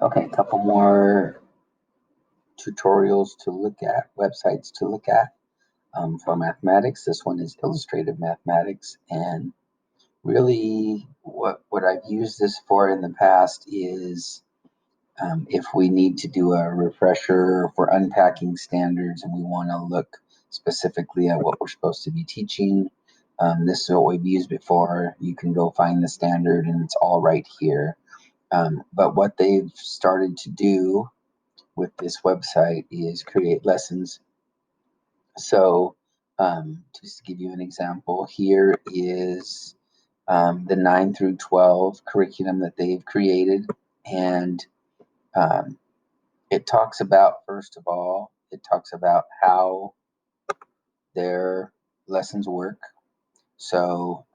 Okay, a couple more tutorials to look at, websites to look at for mathematics. This one is Illustrative Mathematics, and really what I've used this for in the past is if we need to do a refresher for unpacking standards and we want to look specifically at what we're supposed to be teaching. This is what we've used before. You can go find the standard and it's all right here. But what they've started to do with this website is create lessons. So, just to give you an example, here is the 9 through 12 curriculum that they've created. And um, it talks about, first of all, it talks about how their lessons work. So,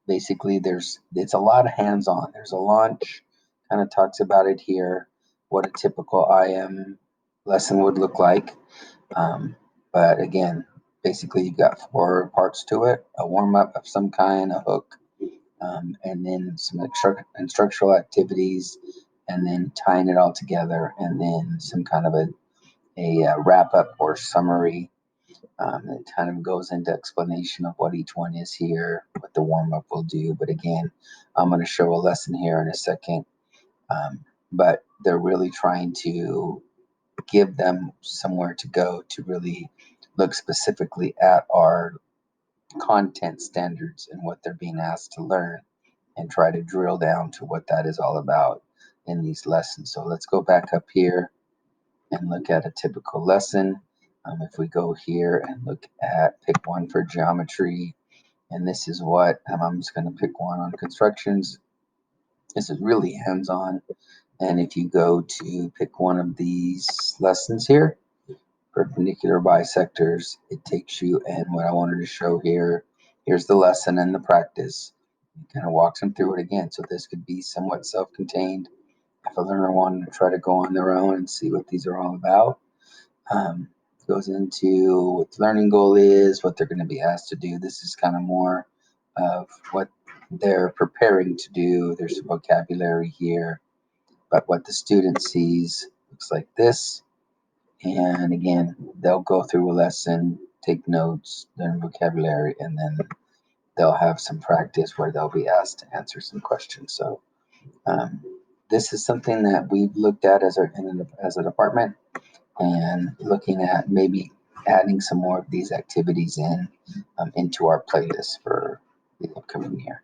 basically, it's a lot of hands-on. There's a launch, kind of talks about it here, what a typical IM lesson would look like. Um, but again, basically, you've got 4 parts to it: a warm-up of some kind, a hook, and then some instructional activities, and then tying it all together, and then some kind of a wrap up or summary. It kind of goes into explanation of what each one is here, what the warm up will do. But again, I'm going to show a lesson here in a second. But they're really trying to give them somewhere to go to really look specifically at our content standards and what they're being asked to learn and try to drill down to what that is all about in these lessons. So let's go back up here and look at a typical lesson. If we go here and look at pick one for geometry, and this is what I'm just going to pick one on constructions. This is really hands-on. And if you go to pick one of these lessons here, perpendicular bisectors, it takes you, and what I wanted to show here, here's the lesson and the practice. It kind of walks them through it again. So this could be somewhat self-contained if a learner wanted to try to go on their own and see what these are all about. Goes into what the learning goal is, what they're going to be asked to do. This is kind of more of what they're preparing to do. There's some vocabulary here, but what the student sees looks like this. And again, they'll go through a lesson, take notes, learn vocabulary, and then they'll have some practice where they'll be asked to answer some questions. So um, this is something that we've looked at as a department, and looking at maybe adding some more of these activities into our playlist for the upcoming year.